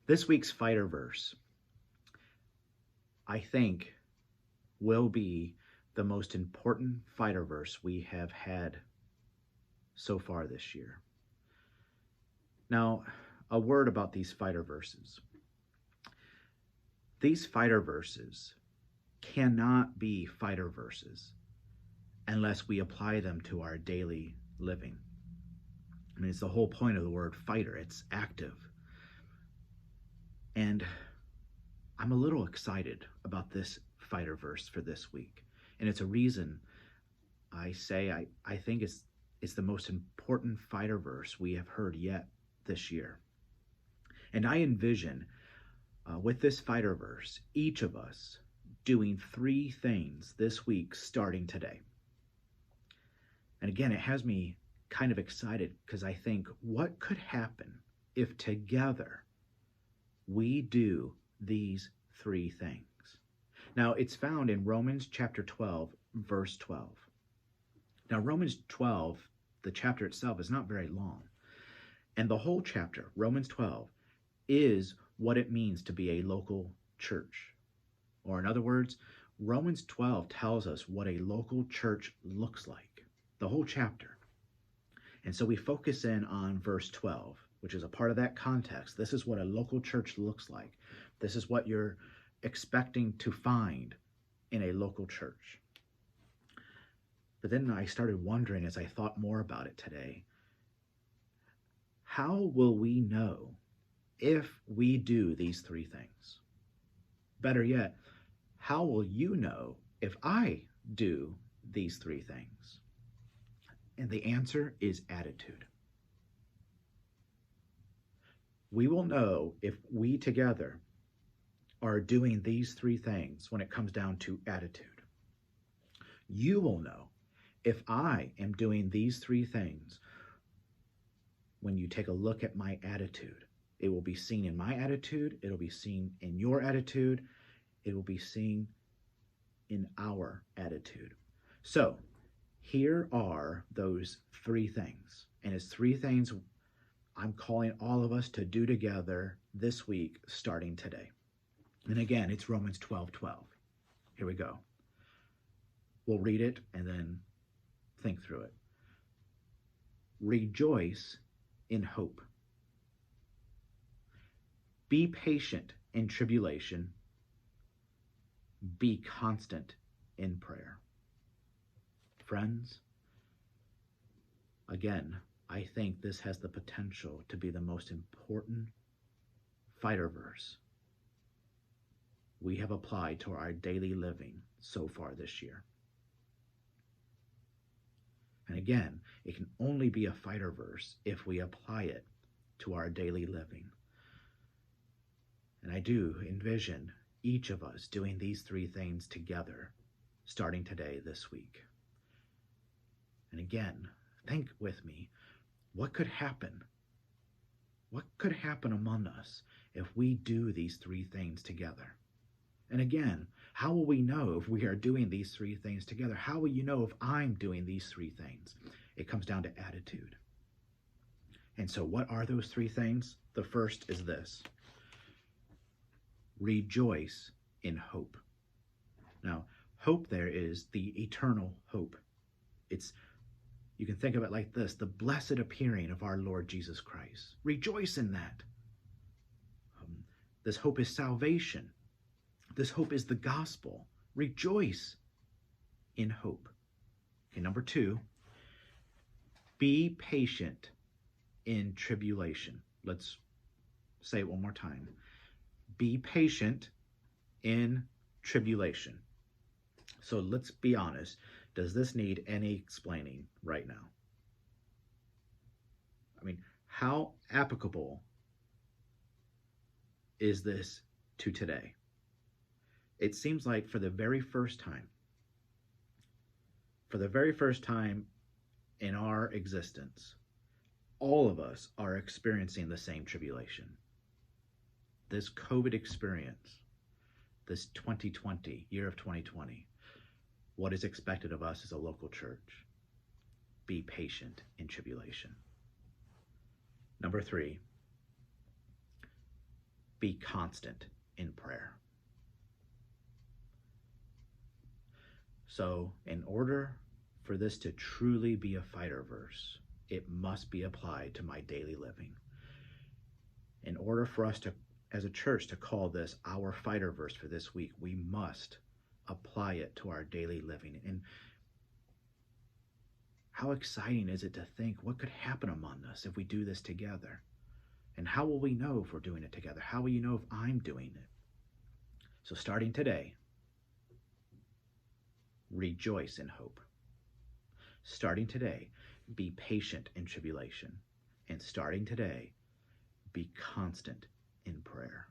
This week's fighter verse, I think, will be the most important fighter verse we have had so far this year. Now, a word about these fighter verses. These fighter verses cannot be fighter verses unless we apply them to our daily living. I mean, it's the whole point of the word fighter. It's active. And I'm a little excited about this fighter verse for this week. And it's a reason I say I think it's the most important fighter verse we have heard yet this year. And I envision with this fighter verse, each of us doing 3 things this week starting today. And again, it has me kind of excited because I think, what could happen if together we do these 3 things? Now, it's found in Romans chapter 12, verse 12. Now, Romans 12, the chapter itself, is not very long. And the whole chapter, Romans 12, is what it means to be a local church. Or in other words, Romans 12 tells us what a local church looks like, the whole chapter. And so we focus in on verse 12, which is a part of that context. This is what a local church looks like. This is what you're expecting to find in a local church. But then I started wondering as I thought more about it today, how will we know if we do these 3 things? Better yet, how will you know if I do these 3 things? And the answer is attitude. We will know if we together are doing these 3 things when it comes down to attitude. You will know if I am doing these 3 things when you take a look at my attitude. It will be seen in my attitude, it'll be seen in your attitude, it will be seen in our attitude. So, here are those 3 things. And it's 3 things I'm calling all of us to do together this week, starting today. And again, it's Romans 12:12. Here we go. We'll read it and then think through it. Rejoice in hope. Be patient in tribulation. Be constant in prayer. Friends, again, I think this has the potential to be the most important fighter verse we have applied to our daily living so far this year. And again, it can only be a fighter verse if we apply it to our daily living. And I do envision each of us doing these 3 things together, starting today, this week. And again, think with me, what could happen? What could happen among us if we do these 3 things together? And again, how will we know if we are doing these 3 things together? How will you know if I'm doing these 3 things? It comes down to attitude. And so what are those 3 things? The first is this: rejoice in hope. Now, hope there is the eternal hope. You can think of it like this: the blessed appearing of our Lord Jesus Christ. Rejoice in that. This hope is salvation. This hope is the gospel. Rejoice in hope. Okay, number 2, be patient in tribulation. Let's say it one more time. Be patient in tribulation. So let's be honest. Does this need any explaining right now? I mean, how applicable is this to today? It seems like for the very first time in our existence, all of us are experiencing the same tribulation. This COVID experience, this 2020, year of 2020, what is expected of us as a local church? Be patient in tribulation. Number 3, be constant in prayer. So, in order for this to truly be a fighter verse, it must be applied to my daily living. In order for us to, as a church, to call this our fighter verse for this week, we must apply it to our daily living. And how exciting is it to think what could happen among us if we do this together? And how will we know if we're doing it together? How will you know if I'm doing it? So starting today, rejoice in hope. Starting today, be patient in tribulation. And starting today, be constant in prayer.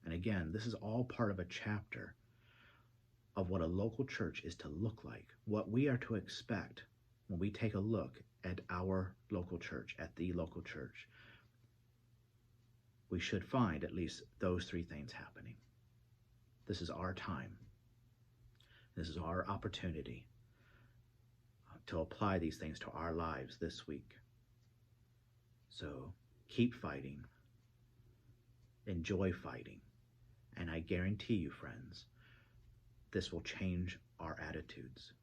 And again, this is all part of a chapter of what a local church is to look like, what we are to expect when we take a look at our local church, at the local church. We should find at least those three things happening. This is our time. This is our opportunity to apply these things to our lives this week. So keep fighting, enjoy fighting, and I guarantee you, friends, this will change our attitudes.